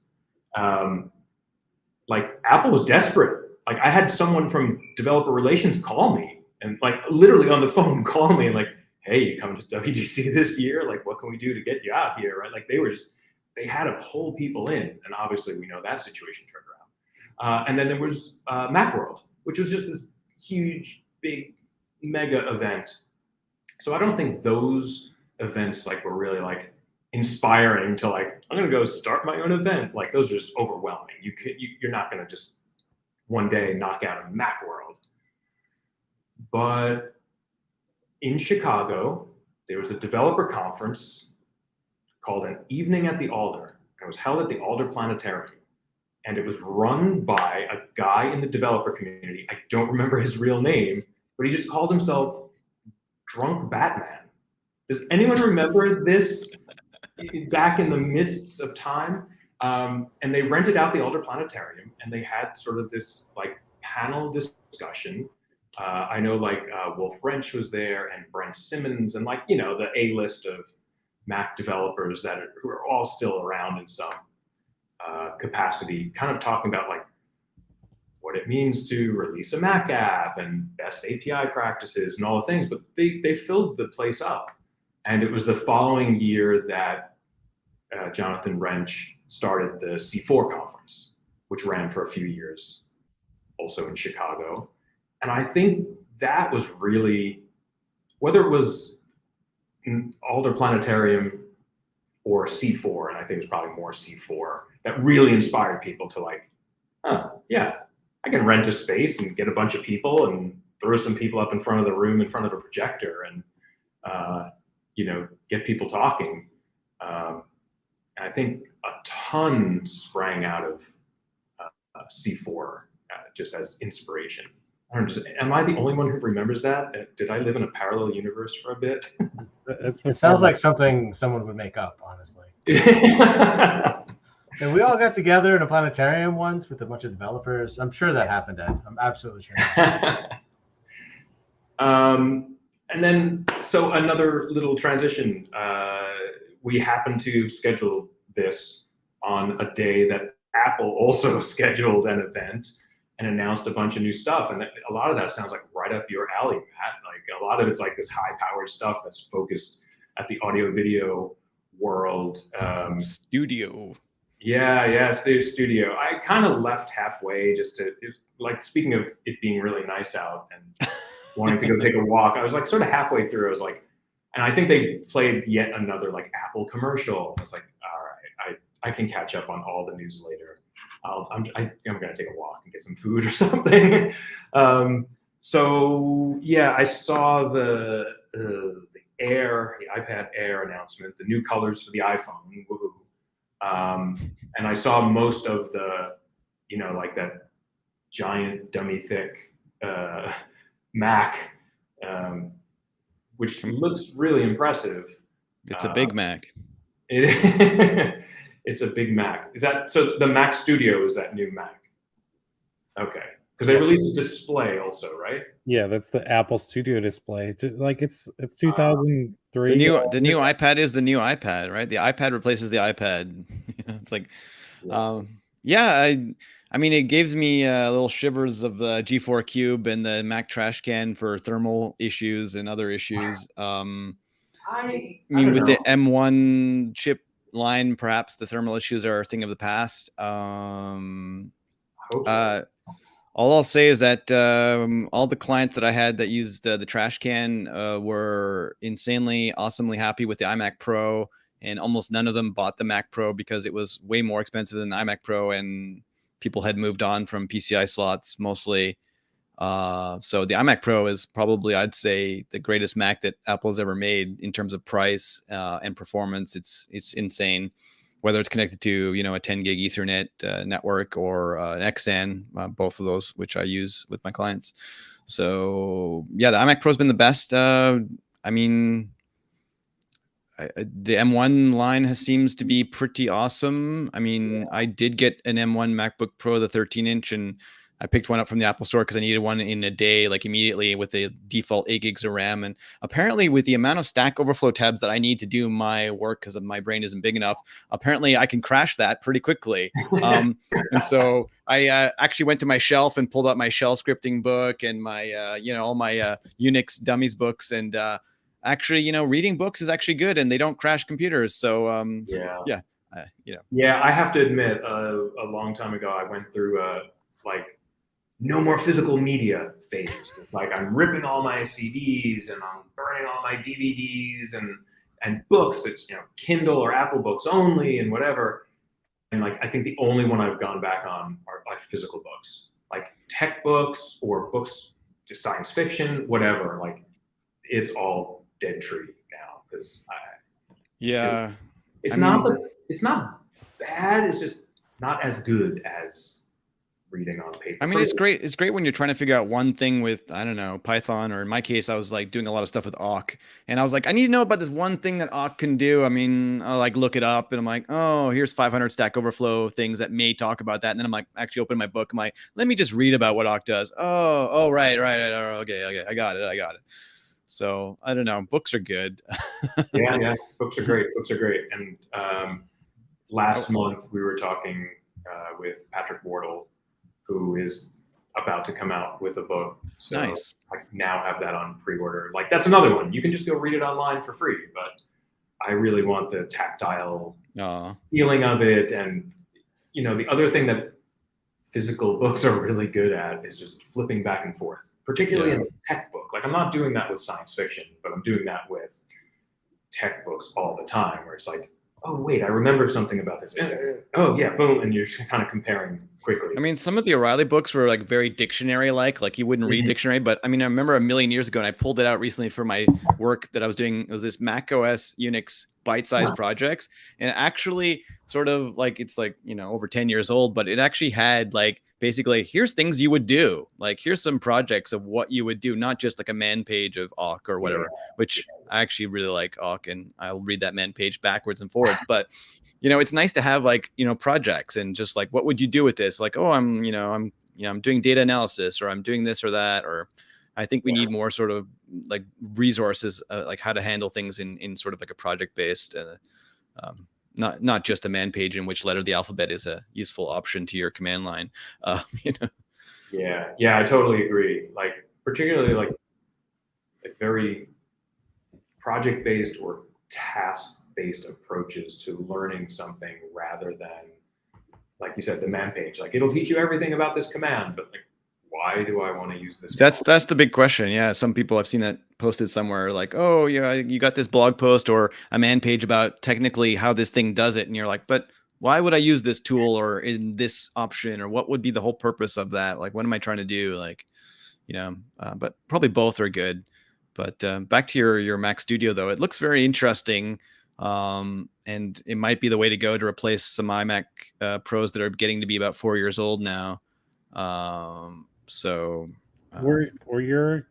Speaker 2: like Apple was desperate. Like I had someone from developer relations call me and like literally on the phone call me and like, hey, you coming to WDC this year? Like, what can we do to get you out here? Right? Like they had to pull people in. And obviously we know that situation turned around. And then there was Macworld, which was just this huge, big, mega event. So I don't think those events like were really like inspiring to like, I'm gonna go start my own event. Like those are just overwhelming. You're not gonna just one day knock out a Macworld. But in Chicago, there was a developer conference called an Evening at the Alder. It was held at the Alder Planetarium. And it was run by a guy in the developer community. I don't remember his real name, but he just called himself Drunk Batman. Does anyone remember this back in the mists of time? And they rented out the Alder Planetarium, and they had sort of this like panel discussion. I know like Wolf Wrench was there, and Brent Simmons, and like the A-list of Mac developers who are all still around in some capacity, kind of talking about like what it means to release a Mac app and best API practices and all the things. But they filled the place up, and it was the following year that Jonathan Wrench started the C4 conference, which ran for a few years, also in Chicago. And I think that was really, whether it was Alder Planetarium or C4, and I think it was probably more C4, that really inspired people to like, yeah, I can rent a space and get a bunch of people and throw some people up in front of the room in front of a projector and, get people talking. And I think a ton sprang out of C4 just as inspiration. I don't know, am I the only one who remembers that? Did I live in a parallel universe for a bit?
Speaker 3: It sounds like something someone would make up, honestly. And we all got together in a planetarium once with a bunch of developers. I'm sure that happened, Ed. I'm absolutely sure.
Speaker 2: And then, so another little transition. We happened to schedule this on a day that Apple also scheduled an event and announced a bunch of new stuff. And a lot of that sounds like right up your alley, Matt. Like a lot of it's like this high-powered stuff that's focused at the audio-video world.
Speaker 1: Studio.
Speaker 2: Yeah, studio. I kind of left halfway just to, like, speaking of it being really nice out and wanting to go take a walk. I was like sort of halfway through. I was like, and I think they played yet another like Apple commercial. I was like, all right, I can catch up on all the news later. I'm gonna take a walk and get some food or something. So yeah, I saw the iPad Air announcement, the new colors for the iPhone. Woohoo! And I saw most of the, like that giant dummy thick Mac, which looks really impressive.
Speaker 1: It's a big Mac.
Speaker 2: It's a big Mac. Is that so? The Mac Studio is that new Mac? Okay, because they released a display also, right?
Speaker 4: Yeah, that's the Apple Studio display. Like it's 2003.
Speaker 1: The new iPad is the new iPad, right? The iPad replaces the iPad. It's like, yeah. I mean, it gives me little shivers of the G4 Cube and the Mac trash can for thermal issues and other issues. I mean, with the M1 chip line, perhaps the thermal issues are a thing of the past.
Speaker 2: I hope so.
Speaker 1: All I'll say is that all the clients that I had that used the trash can were insanely, awesomely happy with the iMac Pro, and almost none of them bought the Mac Pro because it was way more expensive than the iMac Pro, and people had moved on from PCI slots mostly. So the iMac Pro is probably, I'd say, the greatest Mac that Apple's ever made in terms of price and performance. It's insane. Whether it's connected to, a 10 gig Ethernet network or an XN, both of those, which I use with my clients. So yeah, the iMac Pro has been the best. I mean, the M1 line seems to be pretty awesome. I mean, I did get an M1 MacBook Pro, the 13-inch, and I picked one up from the Apple Store because I needed one in a day, like immediately, with the default 8 gigs of RAM. And apparently with the amount of Stack Overflow tabs that I need to do my work because my brain isn't big enough, apparently I can crash that pretty quickly. And so I actually went to my shelf and pulled out my shell scripting book and my, all my Unix dummies books. And actually, reading books is actually good and they don't crash computers. So yeah.
Speaker 2: Yeah, I have to admit, a long time ago, I went through no more physical media phase. Like I'm ripping all my CDs and I'm burning all my DVDs and books that's Kindle or Apple books only and whatever. And I think the only one I've gone back on are physical books, like tech books or books to science fiction, whatever. Like it's all dead tree now because it's not bad. It's just not as good as reading on paper.
Speaker 1: I mean, it's great. It's great when you're trying to figure out one thing with, I don't know, Python, or in my case, I was doing a lot of stuff with awk, and I was like, I need to know about this one thing that awk can do. I mean, I'll look it up, and I'm like, oh, here's 500 Stack Overflow things that may talk about that, and then I'm actually open my book. I'm like, let me just read about what awk does. Oh, right, okay, I got it. So I don't know, books are good.
Speaker 2: yeah, books are great. And last month we were talking with Patrick Wardle, who is about to come out with a book. So
Speaker 1: nice.
Speaker 2: I now have that on pre-order. That's another one. You can just go read it online for free, but I really want the tactile feeling of it. And, the other thing that physical books are really good at is just flipping back and forth, particularly in a tech book. I'm not doing that with science fiction, but I'm doing that with tech books all the time, where it's like, oh, wait, I remember something about this. Oh, yeah, boom. And you're kind of comparing quickly.
Speaker 1: I mean, some of the O'Reilly books were very dictionary-like you wouldn't read dictionary. But I mean, I remember a million years ago, and I pulled it out recently for my work that I was doing. It was this Mac OS Unix bite-sized projects. And actually sort of it's over 10 years old, but it actually had basically, here's things you would do. Here's some projects of what you would do, not just a man page of awk or whatever, which I actually really like awk, and I'll read that man page backwards and forwards. But, it's nice to have projects and just what would you do with this? I'm doing data analysis, or I'm doing this or that, or I think we need more sort of resources, how to handle things in sort of a project-based, not just a man page in which letter of the alphabet is a useful option to your command line.
Speaker 2: Yeah, I totally agree. Particularly very project-based or task-based approaches to learning something, rather than, like you said, the man page. It'll teach you everything about this command, but why do I want to use this?
Speaker 1: That's the big question. Yeah, some people I've seen that posted somewhere like, oh yeah, you got this blog post or a man page about technically how this thing does it, and you're like, but why would I use this tool or in this option, or what would be the whole purpose of that? Like, what am I trying to do? Like, but probably both are good. But back to your Mac Studio though, it looks very interesting, and it might be the way to go to replace some iMac Pros that are getting to be about 4 years old now.
Speaker 4: Were your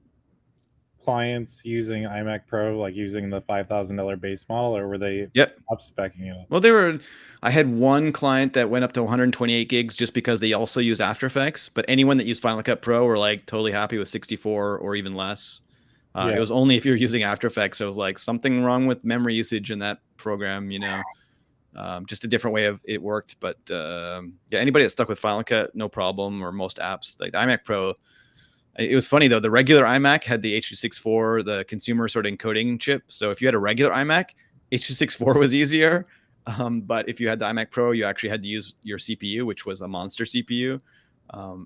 Speaker 4: clients using iMac Pro, like using the $5,000 base model, or were they
Speaker 1: Yep.
Speaker 4: up-speccing it?
Speaker 1: Well, I had one client that went up to 128 gigs just because they also use After Effects, but anyone that used Final Cut Pro were like totally happy with 64 or even less. It was only if you're using After Effects. So it was like something wrong with memory usage in that program, just a different way of it worked. But anybody that's stuck with Final Cut, no problem, or most apps like the iMac Pro. It was funny though. The regular iMac had the H.264, the consumer sort of encoding chip. So if you had a regular iMac, H.264 was easier. But if you had the iMac Pro, you actually had to use your CPU, which was a monster CPU.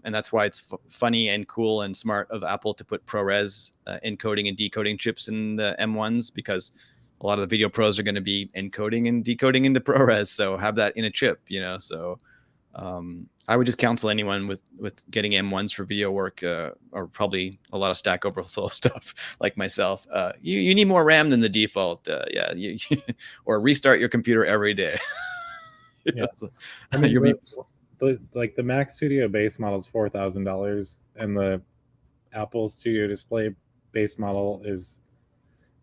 Speaker 1: And that's why it's funny and cool and smart of Apple to put ProRes encoding and decoding chips in the M1s, because a lot of the video pros are going to be encoding and decoding into ProRes. So have that in a chip, So I would just counsel anyone with getting M1s for video work, or probably a lot of Stack Overflow stuff like myself. You need more RAM than the default. Or restart your computer every day.
Speaker 4: Yeah. I mean, the Mac Studio base model is $4,000, and the Apple Studio Display base model is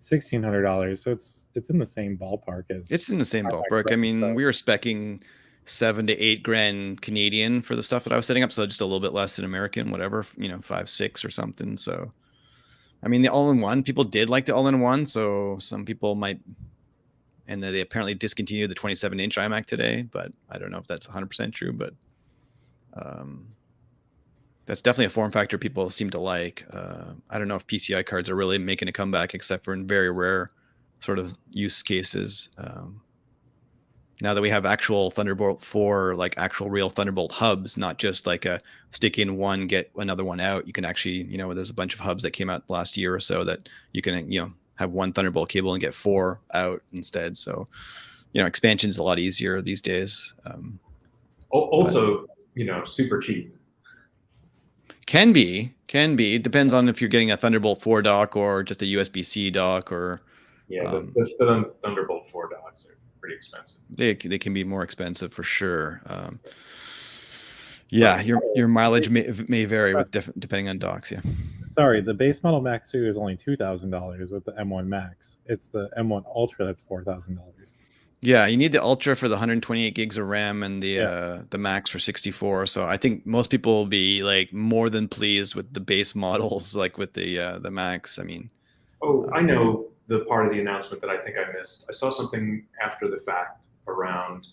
Speaker 4: $1,600. So it's in the same ballpark as.
Speaker 1: It's in the same ballpark. I mean, we were speccing $7,000 to $8,000 Canadian for the stuff that I was setting up, so just a little bit less than American, whatever, 5,600 or something. So, I mean, the all-in-one, people did like the all-in-one, so some people might, and they apparently discontinued the 27-inch iMac today, but I don't know if that's 100% true, but that's definitely a form factor people seem to like. I don't know if PCI cards are really making a comeback, except for in very rare sort of use cases. Now that we have actual Thunderbolt 4, like actual real Thunderbolt hubs, not just like a stick in one, get another one out. You can actually, there's a bunch of hubs that came out last year or so that you can, have one Thunderbolt cable and get 4 out instead. So, expansion is a lot easier these days.
Speaker 2: Also, super cheap.
Speaker 1: Can be. It depends on if you're getting a Thunderbolt 4 dock or just a USB-C dock, or
Speaker 2: the Thunderbolt 4 docks are pretty expensive.
Speaker 1: They can be more expensive for sure. Your mileage may vary with depending on docks. Yeah.
Speaker 4: Sorry, the base model Mac Studio is only $2,000 with the M1 Max. It's the M1 Ultra that's $4,000.
Speaker 1: Yeah, you need the Ultra for the 128 gigs of RAM and the Max for 64. So I think most people will be like more than pleased with the base models, like with the Max. I mean,
Speaker 2: I know the part of the announcement that I think I missed. I saw something after the fact around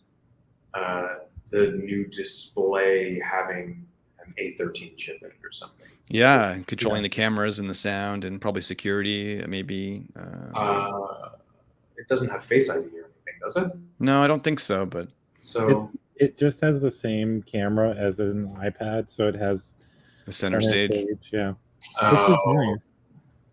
Speaker 2: the new display having an A13 chip in it or something.
Speaker 1: Yeah, controlling the cameras and the sound and probably security, maybe.
Speaker 2: It doesn't have Face ID or anything, does it?
Speaker 1: No, I don't think so. But
Speaker 4: it just has the same camera as an iPad, so it has
Speaker 1: the center stage.
Speaker 4: Yeah, which is nice.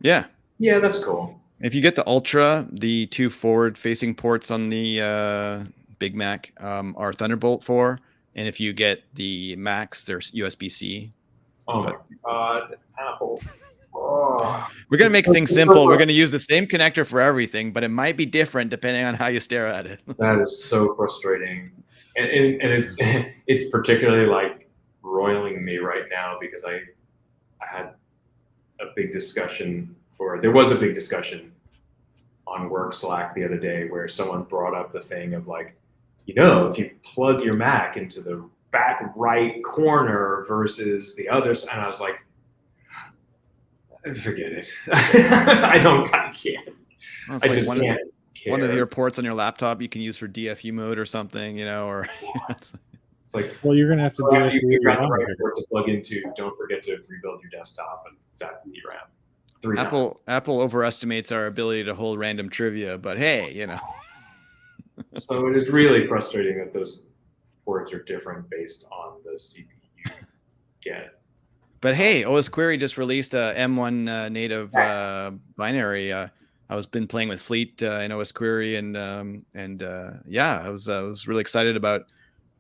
Speaker 2: Yeah, that's cool.
Speaker 1: If you get the Ultra, the 2 forward-facing ports on the Big Mac are Thunderbolt 4, and if you get the Max, there's USB-C.
Speaker 2: Oh my God, Apple! Oh.
Speaker 1: We're gonna make things simple. We're gonna use the same connector for everything, but it might be different depending on how you stare at it.
Speaker 2: That is so frustrating, and it's particularly like roiling me right now because I had a big discussion. There was a big discussion on work Slack the other day where someone brought up the thing of like, if you plug your Mac into the back right corner versus the others, and I was like, forget it. I can't.
Speaker 1: Well,
Speaker 2: I just can't.
Speaker 1: One of your ports on your laptop you can use for DFU mode or something, or
Speaker 2: it's like,
Speaker 4: well, you're gonna have to
Speaker 2: after you figure out the right port to plug into, don't forget to rebuild your desktop and zap the DRAM.
Speaker 1: Apple overestimates our ability to hold random trivia, but hey,
Speaker 2: So it is really frustrating that those ports are different based on the CPU you get.
Speaker 1: But hey, OS Query just released a M1 native
Speaker 2: Yes.
Speaker 1: binary. I was been playing with Fleet in OS Query, and yeah, I was really excited about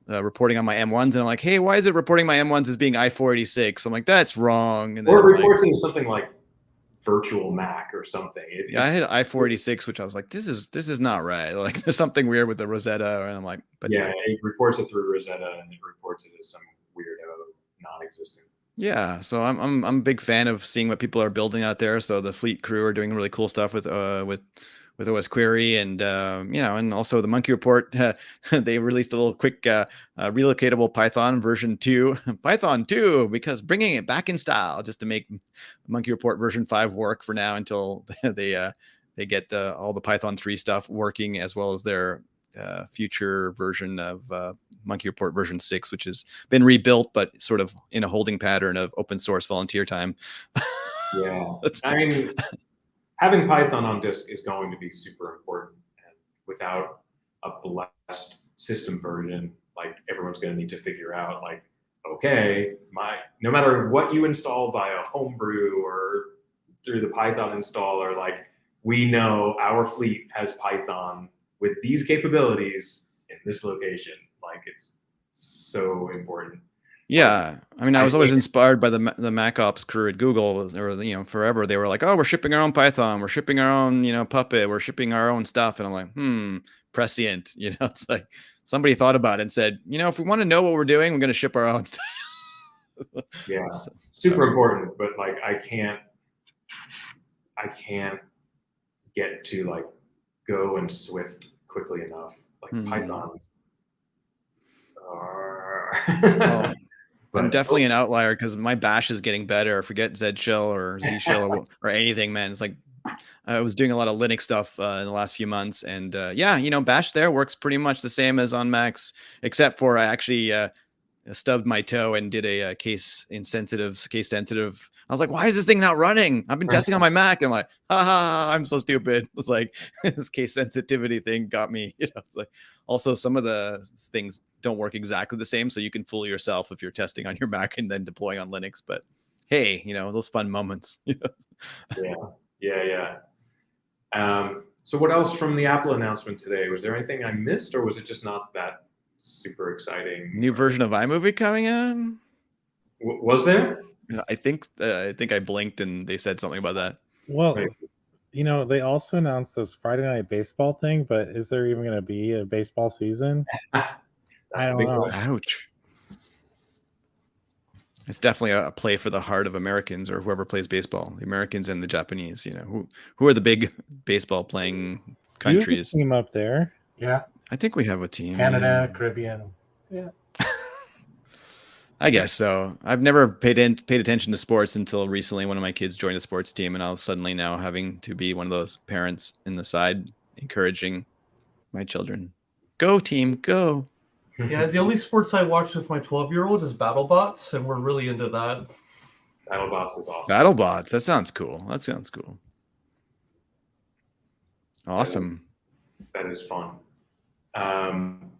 Speaker 1: reporting on my M1s, and I'm like, hey, why is it reporting my M1s as being i486? I'm like, that's wrong. And then
Speaker 2: Or it
Speaker 1: I'm like,
Speaker 2: reports into something like virtual Mac or something.
Speaker 1: yeah, I had i486, which I was like, this is not right. Like, there's something weird with the Rosetta, and I'm like, but
Speaker 2: yeah, it reports it through Rosetta, and it reports it as some weirdo non-existent.
Speaker 1: yeah, so I'm a big fan of seeing what people are building out there. So the Fleet crew are doing really cool stuff with OS Query, and and also the Monkey Report. They released a little quick relocatable Python version 2, Python 2, because bringing it back in style, just to make Monkey Report version 5 work for now until they get all the Python 3 stuff working, as well as their future version of Monkey Report version 6, which has been rebuilt, but sort of in a holding pattern of open source volunteer time.
Speaker 2: Yeah, I mean, having Python on disk is going to be super important, and without a blessed system version, like everyone's going to need to figure out, like, okay, no matter what you install via Homebrew or through the Python installer, like, we know our fleet has Python with these capabilities in this location. Like, it's so important.
Speaker 1: Yeah, I mean, I was always
Speaker 2: hate-
Speaker 1: inspired by the MacOps crew at Google, or forever. They were like, "Oh, we're shipping our own Python, we're shipping our own, Puppet, we're shipping our own stuff," and I'm like, prescient. It's like somebody thought about it and said, if we want to know what we're doing, we're going to ship our own stuff.
Speaker 2: Yeah,
Speaker 1: So-
Speaker 2: super important. But like, I can't get to like Go and Swift quickly enough. Like Python.
Speaker 1: Well, I'm
Speaker 2: But
Speaker 1: definitely an outlier because my Bash is getting better. Forget Z Shell or Z Shell or anything, man. It's like I was doing a lot of Linux stuff in the last few months, and Bash there works pretty much the same as on Macs, except for I actually stubbed my toe and did a case sensitive. I was like, why is this thing not running? I've been testing on my Mac. And I'm like, I'm so stupid. It's like this case sensitivity thing got me. It's like, also some of the things don't work exactly the same, so you can fool yourself if you're testing on your Mac and then deploying on Linux. But hey, those fun moments.
Speaker 2: Yeah. So what else from the Apple announcement today? Was there anything I missed, or was it just not that super exciting?
Speaker 1: New version of iMovie coming out?
Speaker 2: Was there?
Speaker 1: I think I blinked and they said something about that.
Speaker 4: Well, they also announced this Friday Night Baseball thing, but is there even going to be a baseball season?
Speaker 2: That's
Speaker 4: I don't know.
Speaker 1: Ouch. It's definitely a play for the heart of Americans, or whoever plays baseball, the Americans and the Japanese. Who are the big baseball playing countries?
Speaker 4: Do you have a team up there?
Speaker 3: Yeah,
Speaker 1: I think we have a team.
Speaker 3: Canada, Caribbean. Yeah.
Speaker 1: I guess so. I've never paid attention to sports until recently. One of my kids joined a sports team, and I was suddenly now having to be one of those parents in the side encouraging my children. Go team, go.
Speaker 5: Yeah, the only sports I watch with my 12-year-old is BattleBots, and we're really into that.
Speaker 2: BattleBots is awesome.
Speaker 1: BattleBots. That sounds cool. Awesome.
Speaker 2: That is fun.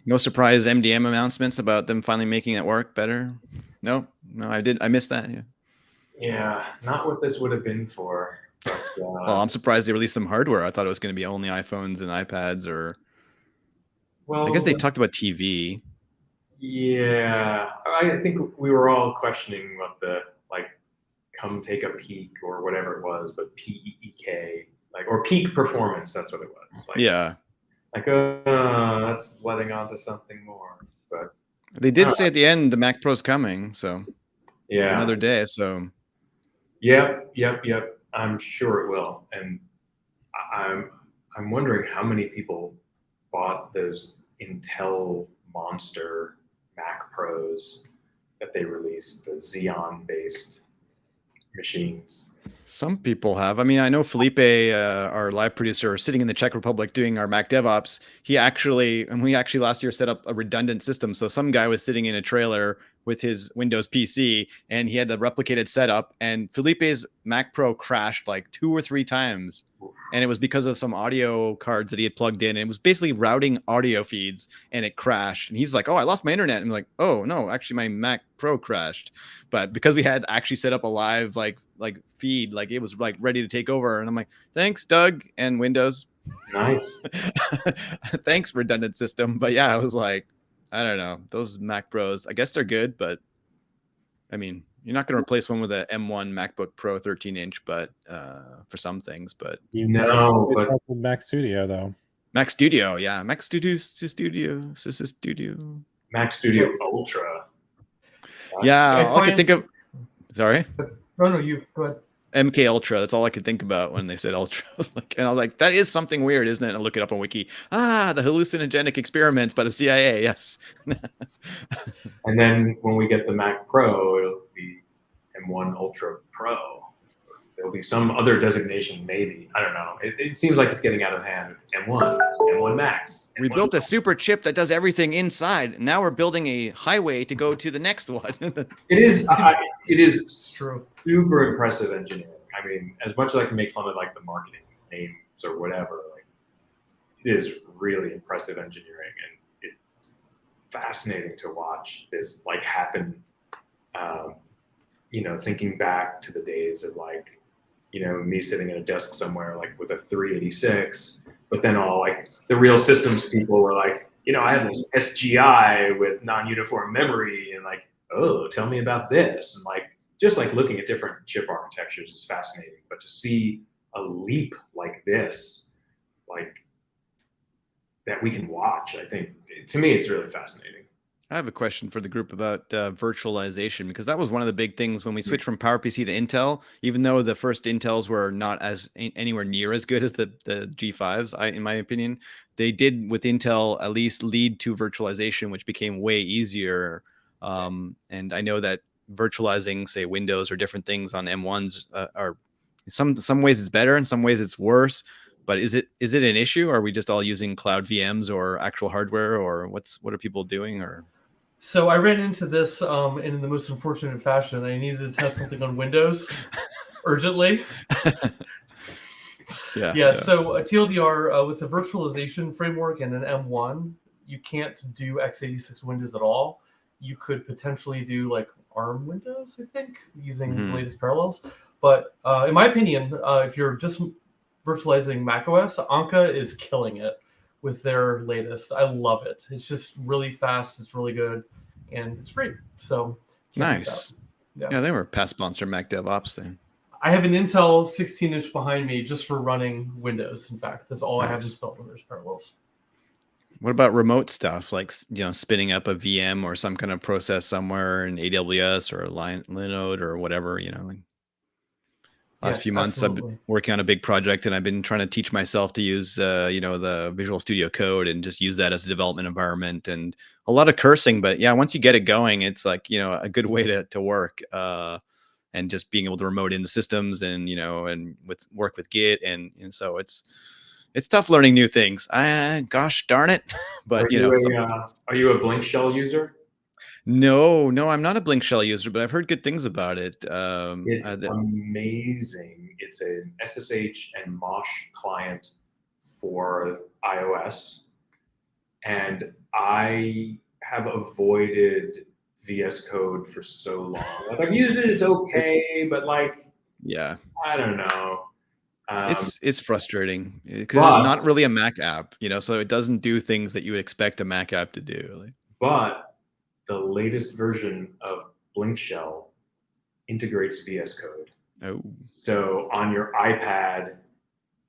Speaker 1: No surprise MDM announcements about them finally making it work better. No, I missed that.
Speaker 2: Yeah, not what this would have been for. But,
Speaker 1: well, I'm surprised they released some hardware. I thought it was going to be only iPhones and iPads, or I guess they talked about TV.
Speaker 2: Yeah, I think we were all questioning what the come take a peek or whatever it was, but PEEK, or peak performance. That's what it was.
Speaker 1: Yeah.
Speaker 2: That's letting on to something more. But
Speaker 1: they did say at the end the Mac Pro's coming, so
Speaker 2: yeah,
Speaker 1: another day. So
Speaker 2: yep. I'm sure it will, and I'm wondering how many people bought those Intel monster Mac Pros that they released, the Xeon based machines.
Speaker 1: Some people have. I mean, I know Felipe, our live producer, sitting in the Czech Republic doing our Mac DevOps. We actually last year set up a redundant system. So some guy was sitting in a trailer with his Windows PC, and he had the replicated setup, and Felipe's Mac Pro crashed like 2 or 3 times. And it was because of some audio cards that he had plugged in. And it was basically routing audio feeds, and it crashed. And he's like, "Oh, I lost my internet." And I'm like, "Oh no, actually my Mac Pro crashed." But because we had actually set up a live like feed, like it was like ready to take over. And I'm like, "Thanks, Doug and Windows."
Speaker 2: Nice.
Speaker 1: Thanks, redundant system. But yeah, I was like, I don't know. Those Mac Pros, I guess they're good, but I mean, you're not going to replace one with a M1 MacBook Pro 13-inch, but for some things. But
Speaker 2: No, but
Speaker 4: Mac Studio though.
Speaker 1: Mac Studio, yeah, Mac Studio.
Speaker 2: Mac Studio Ultra.
Speaker 1: Yeah, all I could think of. Sorry,
Speaker 5: No, you go ahead.
Speaker 1: MK Ultra. That's all I could think about when they said Ultra. And I was like, that is something weird, isn't it? And I look it up on Wiki. The hallucinogenic experiments by the CIA. Yes.
Speaker 2: And then when we get the Mac Pro, it'll be M1 Ultra Pro. There'll be some other designation, maybe. I don't know. It seems like it's getting out of hand. M1, M1 Max.
Speaker 1: We
Speaker 2: M1
Speaker 1: built a super chip that does everything inside. Now we're building a highway to go to the next one.
Speaker 2: It is
Speaker 5: True.
Speaker 2: super impressive engineering. I mean, as much as I can make fun of like the marketing names or whatever, like it is really impressive engineering, and it's fascinating to watch this like happen. Thinking back to the days of like, me sitting at a desk somewhere like with a 386, but then all like the real systems people were like, I have this SGI with non-uniform memory, and like, oh, tell me about this. And like, just like looking at different chip architectures is fascinating, but to see a leap like this, like that we can watch, I think to me, it's really fascinating.
Speaker 1: I have a question for the group about virtualization, because that was one of the big things when we switched from PowerPC to Intel. Even though the first Intels were not as anywhere near as good as the G5s, in my opinion, they did with Intel at least lead to virtualization, which became way easier. And I know that virtualizing, say, Windows or different things on M1s are some ways it's better, in some ways it's worse. But is it an issue? Are we just all using cloud VMs or actual hardware, or what are people doing? Or
Speaker 5: So I ran into this in the most unfortunate fashion. I needed to test something on Windows urgently. Yeah. So a TLDR with the virtualization framework and an M1, you can't do x86 Windows at all. You could potentially do like ARM Windows, I think, using the latest parallels. But in my opinion, if you're just virtualizing macOS, Anka is killing it with their latest. I love it. It's just really fast. It's really good, and it's free. So
Speaker 1: nice. Yeah, they were past sponsor Mac DevOps thing.
Speaker 5: I have an Intel 16-inch behind me just for running Windows. In fact, that's all I have installed on those parallels.
Speaker 1: What about remote stuff, like spinning up a VM or some kind of process somewhere in AWS or Linode or whatever? Last few months,
Speaker 5: absolutely.
Speaker 1: I've been working on a big project, and I've been trying to teach myself to use, the Visual Studio Code and just use that as a development environment. And a lot of cursing, but yeah, once you get it going, it's like a good way to work. And just being able to remote into systems, and and work with Git, and so it's tough learning new things. Gosh darn it! But
Speaker 2: are you a Blink Shell user?
Speaker 1: No, I'm not a Blink Shell user, but I've heard good things about it.
Speaker 2: It's amazing. It's an SSH and Mosh client for iOS, and I have avoided VS Code for so long. Like I've used it; it's okay, but like,
Speaker 1: yeah,
Speaker 2: I don't know.
Speaker 1: It's frustrating because it's not really a Mac app, so it doesn't do things that you would expect a Mac app to do.
Speaker 2: But the latest version of Blink Shell integrates VS Code.
Speaker 1: Oh.
Speaker 2: So on your iPad,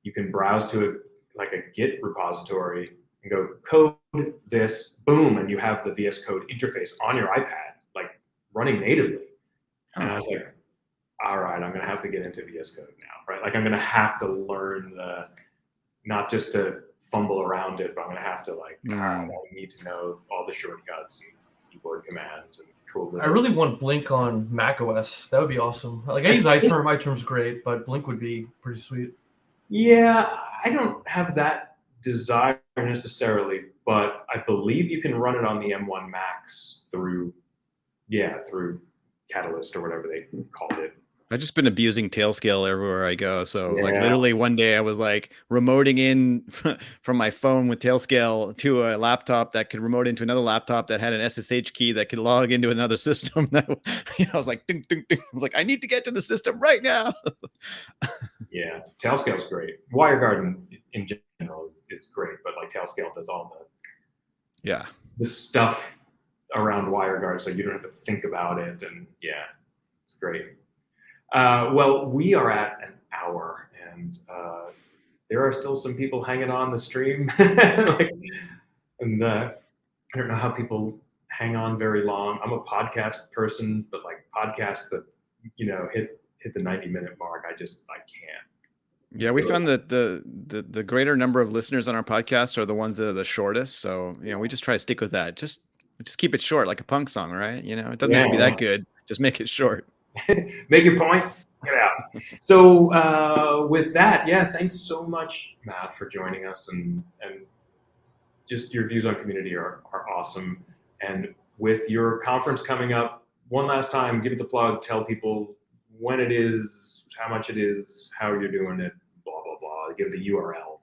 Speaker 2: you can browse to a Git repository and go code this, boom, and you have the VS Code interface on your iPad, like running natively. And I was like, all right, I'm going to have to get into VS Code now, right? Like I'm going to have to learn not just to fumble around it, but I'm going to have to I need to know all the shortcuts and keyboard commands and cool.
Speaker 5: I really want Blink on macOS. That would be awesome. Like I use iTerm. iTerm's great, but Blink would be pretty sweet.
Speaker 2: Yeah, I don't have that desire necessarily, but I believe you can run it on the M1 Max through through Catalyst or whatever they called it.
Speaker 1: I've just been abusing Tailscale everywhere I go. So like
Speaker 2: Yeah.
Speaker 1: literally one day I was like remoting in from my phone with Tailscale to a laptop that could remote into another laptop that had an SSH key that could log into another system. That I was like, ding, ding, ding. I was like, I need to get to the system right now.
Speaker 2: Yeah, Tailscale's great. WireGuard in general is great, but like Tailscale does all the stuff around WireGuard, so you don't have to think about it, and yeah, it's great. Well, we are at an hour, and there are still some people hanging on the stream, and I don't know how people hang on very long. I'm a podcast person, but like podcasts that hit the 90-minute mark, I can't.
Speaker 1: Yeah, we found that the greater number of listeners on our podcast are the ones that are the shortest. So we just try to stick with that. Just keep it short, like a punk song, right? It doesn't have to be that good. Just make it short.
Speaker 2: Make your point. Get out. So with that, thanks so much, Matt, for joining us, and just your views on community are awesome. And with your conference coming up, one last time, give it the plug. Tell people when it is, how much it is, how you're doing it, blah blah blah. Give the URL.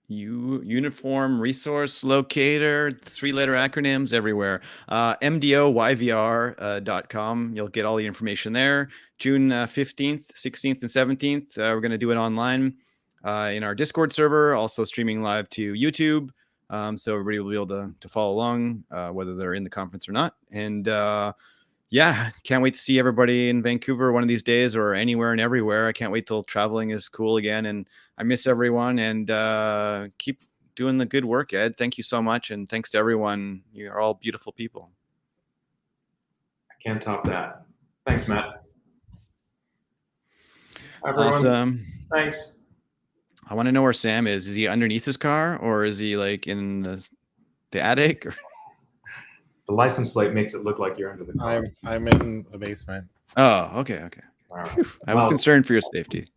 Speaker 1: Uniform Resource Locator, 3-letter acronyms everywhere. MDOYVR.com. You'll get all the information there. June 15th, 16th, and 17th. We're going to do it online in our Discord server, also streaming live to YouTube. So everybody will be able to follow along, whether they're in the conference or not. And can't wait to see everybody in Vancouver one of these days, or anywhere and everywhere. I can't wait till traveling is cool again, and I miss everyone. And keep doing the good work, Ed. Thank you so much, and thanks to everyone. You are all beautiful people.
Speaker 2: I can't top that. Thanks, Matt. Everyone,
Speaker 1: awesome.
Speaker 2: Thanks.
Speaker 1: I want to know where Sam is. Is he underneath his car, or is he like in the attic? Or...
Speaker 2: The license plate makes it look like you're under the car.
Speaker 4: I'm in the basement.
Speaker 1: Oh, okay.
Speaker 2: All right.
Speaker 1: I was concerned for your safety.